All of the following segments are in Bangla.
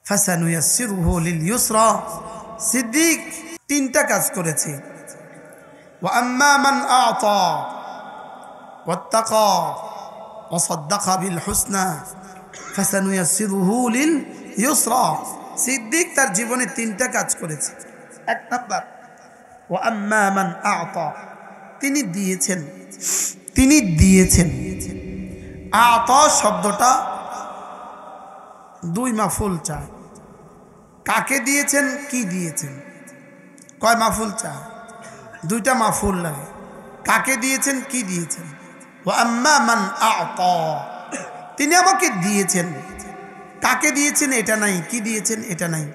ফাসানুয়াসসিরুহু লিল ইউসরা। সিদ্দিক তিনটা কাজ করেছে। ওয়া আম্মা মান আ'তা ওয়াত্তাকা ওয়া সাদ্দাকা বিল হুসনা ফাসানুয়াসসিরুহু লিল ইউসরা। সিদ্দিক তার জীবনে তিনটা কাজ করেছে। এক নাম্বার, ওয়া আম্মা মান আ'তা, তিনি দিয়েছেন। তিনি দিয়েছেন। আ'তা শব্দটা দুই মাফুল চায়। কাকে দিয়েছেন, কি দিয়েছেন? কয় মাফুল চায়? দুইটা মাফুল লাগে। কাকে দিয়েছেন, কি দিয়েছেন? ওয়া আম্মা মান আ'তা, তিনি আমাকে দিয়েছেন। কাকে দিয়েছেন এটা নাই, কি দিয়েছেন এটা নাই।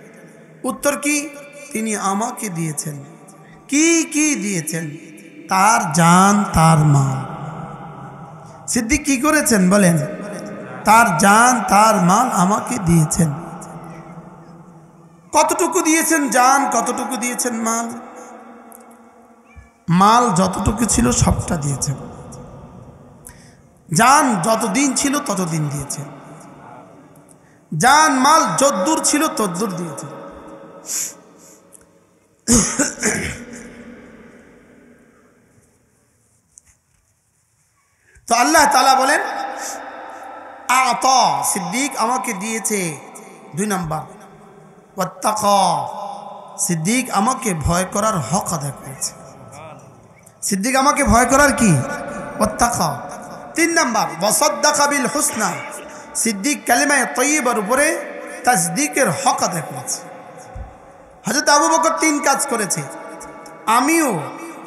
উত্তর কি? তিনি আমাকে দিয়েছেন। কি কি দিয়েছেন? তার জান, তার মাল। সিদ্দিক কি করেছেন বলেন? তার জান, তার মাল আমাকে দিয়েছেন। কতটুকু দিয়েছেন জান, কতটুকু দিয়েছেন মাল? মাল যতটুকু ছিল সবটা দিয়েছেন। জান যতদিন ছিল ততদিন দিয়েছেন। জান মাল যদ্দূর ছিল তদ্দূর দিয়েছেন। তো আল্লাহ তাআলা বলেন আ'তা, সিদ্দিক আমাকে দিয়েছে। দুই নাম্বার, ওয়াত্তাকা, সিদ্দিক আমাকে ভয় করার হক আদায় করেছে। সিদ্দিক আমাকে ভয় করার কি? ওয়াত্তাকা। তিন নাম্বার, ওয়াসাদ্দাকা বিল হুসনা, সিদ্দিক কালিমায়ে তাইয়্যিবার উপরে তাসদিকের হক আদায় করেছে। হযরত আবু বকর তিন কাজ করেছে। আমিও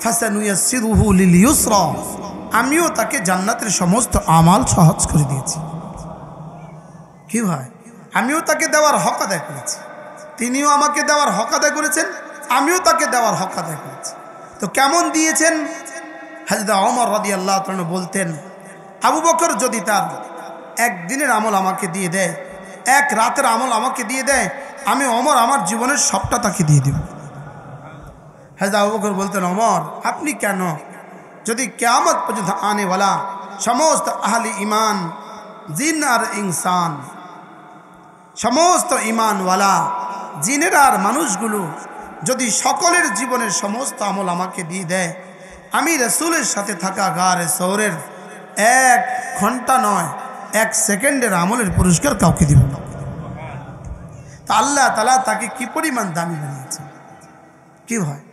ফাসানুয়াসসিরুহু লিল ইউসরা, আমিও তাকে জান্নাতের সমস্ত আমাল সহজ করে দিয়েছি। কি ভাই? আমিও তাকে দেওয়ার হক আদায় করেছি। তিনিও আমাকে দেওয়ার হক আদায় করেছেন, আমিও তাকে দেওয়ার হক আদায় করেছি। তো কেমন দিয়েছেন? হযরত ওমর রাদিয়াল্লাহু তাআলা বলতেন, আবু বকর যদি তার একদিনের আমল আমাকে দিয়ে দেয়, এক রাতের আমল আমাকে দিয়ে দেয়, আমি ওমর আমার জীবনের সবটা তাকে দিয়ে দেব। হযরত আবু বকর বলতেন, ওমর আপনি কেন? যদি কিয়ামত পর্যন্ত আনেওয়ালা সমস্ত আহলি ঈমান, জিন আর ইনসান, সমস্ত ঈমানওয়ালা জিনের আর মানুষগুলো যদি সকলের জীবনের সমস্ত আমল আমাকে দিয়ে দেয়, আমি রাসূলের সাথে থাকা গারে সওরের 1 ঘন্টা নয় 1 সেকেন্ডের আমলের পুরস্কার কাউকে দিব না। তা আল্লাহ তাআলা তাকে কি পরিমাণ দামি বানিয়েছেন। কি হয়?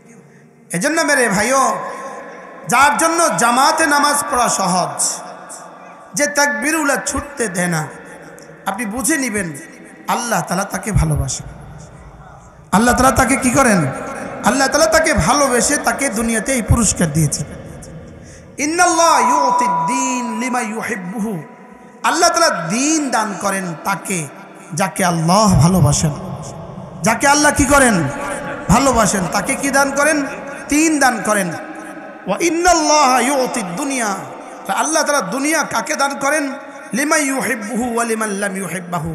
এজন্য মেরে ভাইও, যার জন্য জামাতে নামাজ পড়া সহজ, যে তাকবীরুল্লাহ ছুটতে দেয় না, আপনি বুঝে নেবেন আল্লাহ তাআলা তাকে ভালোবাসেন। আল্লাহ তাআলা তাকে কি করেন? আল্লাহ তাআলা তাকে ভালোবেসে তাকে দুনিয়াতে এই পুরস্কার দিয়েছেন। ইন্নাল্লাহ ইউতিদ দ্বীন লিমা ইউহিব্বুহু, আল্লাহ তাআলা দ্বীন দান করেন তাকে যাকে আল্লাহ ভালোবাসেন। যাকে আল্লাহ কি করেন? ভালোবাসেন, তাকে কি দান করেন? দ্বীন দান করেন। ওয়া ইন্নাল্লাহা ইউতিদ দুনিয়া, আল্লাহ তাআলা দুনিয়া কাকে দান করেন? লিমা ইউহিব্বুহু ওয়া লিমান লাম ইউহিব্বাহু,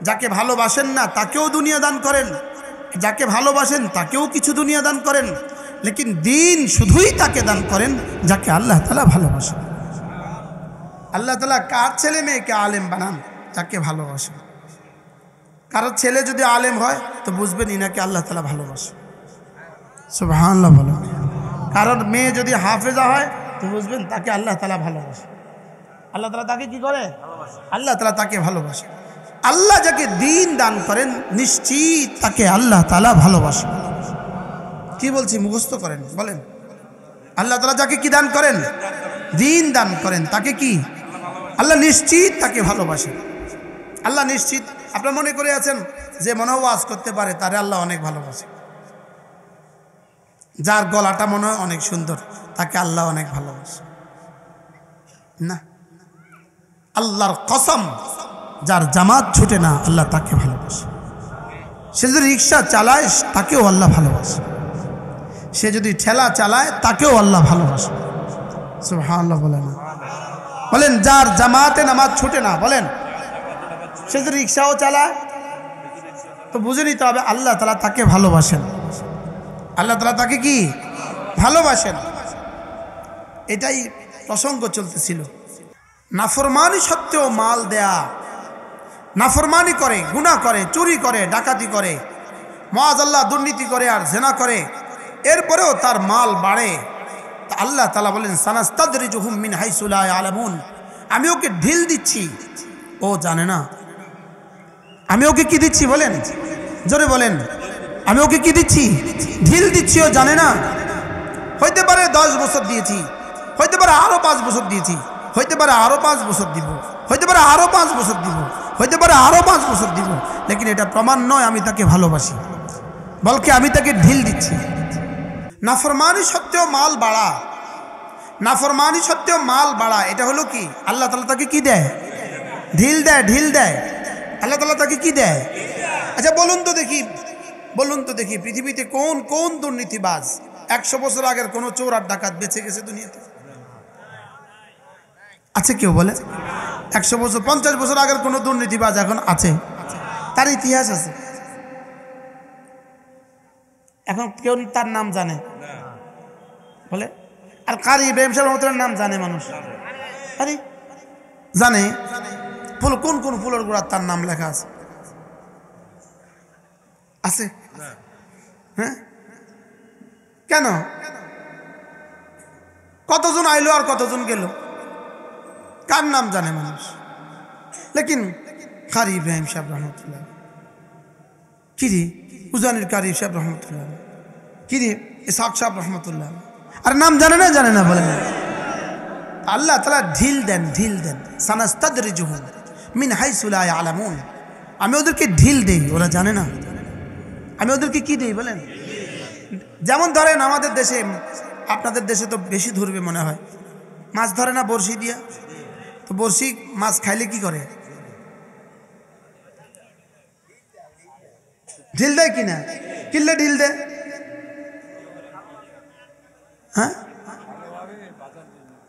যাকে ভালোবাসেন না তাকেও দুনিয়া দান করেন, যাকে ভালোবাসেন তাকেও কিছু দুনিয়া দান করেন। লেকিন দ্বীন শুধুই তাকে দান করেন যাকে আল্লাহ তাআলা ভালোবাসেন। আল্লাহ তাআলা কার ছেলে মেয়েকে আলেম বানান? যাকে ভালোবাসেন। কারো ছেলে যদি আলেম হয় তো বুঝবেন ইনাকে আল্লাহ তাআলা ভালোবাসে। সুবহানাল্লাহ বলেন। কারোর মেয়ে যদি হাফেজা হয় তো বুঝবেন তাকে আল্লাহ তাআলা ভালোবাসে। আল্লাহ তাআলা তাকে কি করে? আল্লাহ তাআলা তাকে ভালোবাসে। আল্লাহ যাকে দ্বীন দান করেন নিশ্চিত তাকে আল্লাহ তাআলা ভালোবাসে। কি বলছি মুখস্থ করেন, বলেন। আল্লাহ তাআলা যাকে কি দান করেন? দ্বীন দান করেন, তাকে কি আল্লাহ নিশ্চিত তাকে ভালোবাসে। আল্লাহ নিশ্চিত। আপনারা মনে করে আছেন যে মনে ওয়াজ করতে পারে তারে আল্লাহ অনেক ভালোবাসে, যার গলাটা মনে হয় অনেক সুন্দর তাকে আল্লাহ অনেক ভালোবাসে না। আল্লাহর কসম, যার জামাত ছুটে না আল্লাহ তাকে ভালোবাসে। সে যদি রিক্সা চালায় তাকেও আল্লাহ ভালোবাসে, সে যদি ঠেলা চালায় তাকেও আল্লাহ ভালোবাসে। সুবহানাল্লাহ বলেন না, বলেন। যার জামাতে নামাজ ছুটে না, বলেন, সে যদি রিক্সাও চালায় তো বুঝে নিতে হবে আল্লাহ তাআলা তাকে ভালোবাসেন। আল্লাহ তাআলা তাকে কি ভালোবাসেন। এটাই প্রসঙ্গ চলতেছিল। নাফরমানি সত্ত্বেও মাল দেয়া, নাফরমানি করে, গুনাহ করে, চুরি করে, ডাকাতি করে, মাআযাল্লাহ দুর্নীতি করে আর জিনা করে, এরপরেও তার মাল বাড়ে, তা আল্লাহ তাআলা বলেন সানাস্তাদরিজুহুম মিন হাইসু লা ইয়ালামুন, আমি ওকে ঢিল দিচ্ছি, ও জানে না। আমি ওকে কি দিচ্ছি বলেন, জোরে বলেন, আমি ওকে কি দিচ্ছি? ঢিল দিচ্ছি, ও জানে না। হইতে পারে 10 বছর দিয়েছি, হইতে পারে আরো 5 বছর দিয়েছি, হইতে পারে আরো 5 বছর দিব, হইতে পারে আরো 5 বছর দিব, হইতে পারে আরো 5 বছর দিব, লেকিন এটা প্রমাণ নয় আমি তাকে ভালোবাসি, বলকে আমি তাকে ঢিল দিচ্ছি। নাফরমানি সত্ত্বেও মাল বাড়া, নাফরমানি সত্ত্বেও মাল বাড়া, এটা হলো কি? আল্লাহ তাআলা তাকে কি দেয়? ঢিল দেয়, ঢিল দেয়। আল্লাহ তাআলা তাকে কি দেয়? আচ্ছা বলুন তো দেখি, বলুন তো দেখি, পৃথিবীতে কোন কোন দুর্নীতিবাজ 100 বছর আগের কোন চোর আর ডাকাত বেঁচে গেছে দুনিয়াতে? আছে কেউ বলে? 100 বছর 50 বছর আগের কোন দুর্নীতিবাজ এখন আছে? তার ইতিহাস আছে, এখন কেউ তার নাম জানে বলে? আর কারি ইব্রাহিম সাহেব রহমাতুল্লাহর নাম জানে মানুষ? আরে জানে, ফুল কোন কোন ফুলের গোড়ার তার নাম লেখা আছে? আছে? হ্যাঁ, কেন? কতজন আইলো আর কতজন গেল, কার নাম জানে মানুষ? লেকিন কারি ইব্রাহিম সাহেব রহমতুল্লাহ, কিরে উজানির কারি সাহেব রহমতুল্লাহ, কিরে ইসহাক সাহেব রহমতুল্লাহ, আর নাম জানে না? জানে না বলে না। আল্লাহ তাআলা ঢিল দেন, ঢিল দেন, সানাস্তাদরিজুহুম মিন হাইসু লা ইয়ালামুন, আমি ওদেরকে ঢিল দেই, ওরা জানে না। আমি ওদেরকে কি দেই বলেন? যেমন ধরেন আমাদের দেশে, আপনাদের দেশে তো বেশি ধরবে মনে হয়, মাছ ধরে না বড়শি দিয়া, তো বড়শি মাছ খাইলে কি করে? ঢিল দেয় কিনা? কিনলে ঢিল দেয়? হ্যাঁ,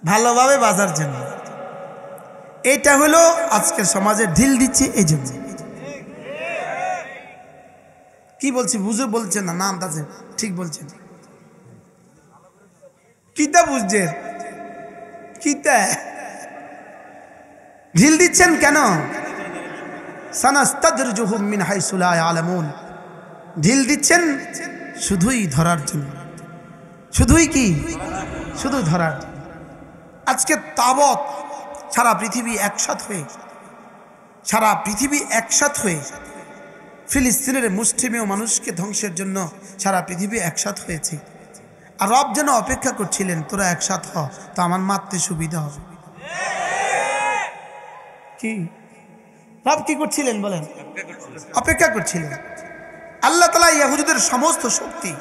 ভালোভাবে বাজার জন্য। এইটা হলো আজকের সমাজে ঢিল দিচ্ছে এই জন্য। কি বলছি বুঝে বলছেন না? নাম আছে, ঠিক বলছেন। কিতা বুঝছে? কিতা ঢিল দিচ্ছেন কেন? সানাস্তাদরিজুহুম মিন হাইসু লা ইয়ালামুন, ঢিল দিচ্ছেন শুধুই ধরার জন্য। শুধুই কি? শুধু ধরার। আজকে তাবৎ সারা পৃথিবী একসাথ হয়ে, সারা পৃথিবী একসাথ হয়ে ফিলিস্তিনের মুসলিমীয় মানুষকে ধ্বংসের জন্য সারা পৃথিবী একসাথ হয়েছে। আর রব যেন অপেক্ষা করছিলেন, তোরা একসাথ হ, তো আমার মারতে সুবিধা হবে। কি রব কি করছিলেন বলেন? অপেক্ষা করছিলেন। আল্লাহ তাআলা ইহুদিদের সমস্ত শক্তি,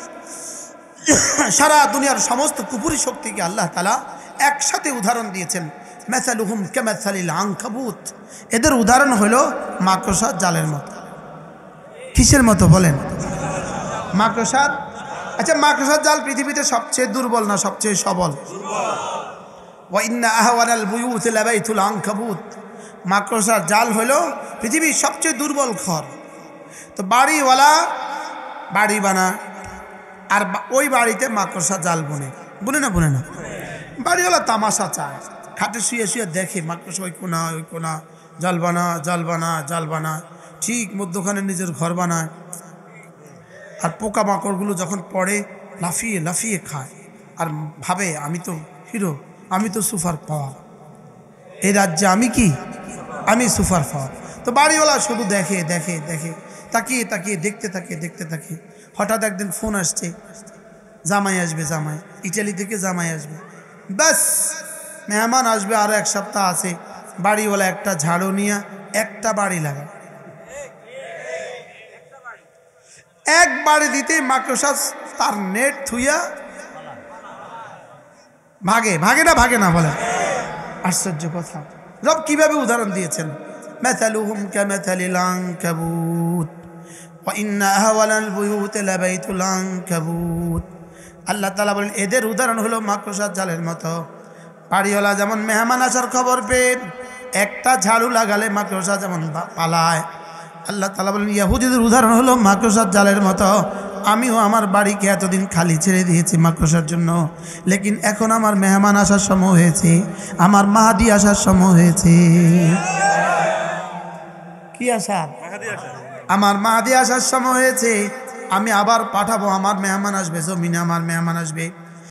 সারা দুনিয়ার সমস্ত কুফরি শক্তিকে আল্লাহ তাআলা একসাথে উদাহরণ দিয়েছেন। মাসালুহুম কামাসালিল আনকাবুত, এদের উদাহরণ হলো মাকড়সার জালের মতো। কিসের মতো বলেন? মাকড়সার। আচ্ছা, মাকড়সার জাল পৃথিবীতে সবচেয়ে দুর্বল না সবচেয়ে সবল? ওয়া ইন্না আহওয়ানাল বুয়ুতি লাবাইতুল আনকাবুত, মাকড়সার জাল হলো পৃথিবীর সবচেয়ে দুর্বল ঘর। তো বাড়িওয়ালা বাড়ি বানায় আর ওই বাড়িতে মাকড়সা জাল বুনে, বুনে না? বুনে না। বাড়িওয়ালা তামাশা চায়, খাটে শুয়ে শুয়ে দেখে মাকড়সা ওই কোনা ওই কোনা, জাল বানা জাল বানা জাল বানা, ঠিক মধ্যখানে নিজের ঘর বানায়। আর পোকা মাকড়গুলো যখন পড়ে লাফিয়ে লাফিয়ে খায় আর ভাবে আমি তো হিরো, আমি তো সুপার পাওয়ার, এই রাজ্যে আমি কি? আমি সুপার পাওয়ার। তো বাড়িওয়ালা শুধু দেখে দেখে দেখে, তাকিয়ে তাকিয়ে দেখতে থাকে দেখতে থাকে। হঠাৎ একদিন ফোন আসছে, জামাই আসবে, জামাই ইটালি থেকে জামাই আসবে, ব্যাস মেহমান আসবে, আরো 1 সপ্তাহ আছে। বাড়িওয়ালা একটা ঝাড়ু নিয়ে একটা বাড়ি লাগায়, এক বাড়ি দিতে মাকড়সা তার নেট থুইয়া ভাগে। ভাগে না? ভাগে না বলে? আশ্চর্য কথা। রব কিভাবে উদাহরণ দিয়েছেন? মাসালুহুম কামাসালিল আনকাবুত ওয়া ইন্না আহওয়ানাল বুয়ুতি লাবাইতুল আনকাবুত। আল্লাহ তাআলা বলেন এদের উদাহরণ হলো মাকড়সার জালের মতো। বাড়িওয়ালা যেমন মেহমান আসার খবর পেয়ে একটা ঝাড়ু লাগালে মাকড়সা যেমন পালায়, আল্লাহ তাআলা বলেন ইহুদিদের উদাহরণ হলো মাকড়সার জালের মতো। আমিও আমার বাড়িকে এতদিন খালি ছেড়ে দিয়েছি মাকড়সার জন্য, লেকিন এখন আমার মেহমান আসার সময় হয়েছে, আমার মাহাদি আসার সময় হয়েছে। কি আসার? আমার মাহাদি আসার সময় হয়েছে, আমি আবার পাঠাবো, আমার মেহমান আসবে, জমিনে আমার মেহমান আসবে।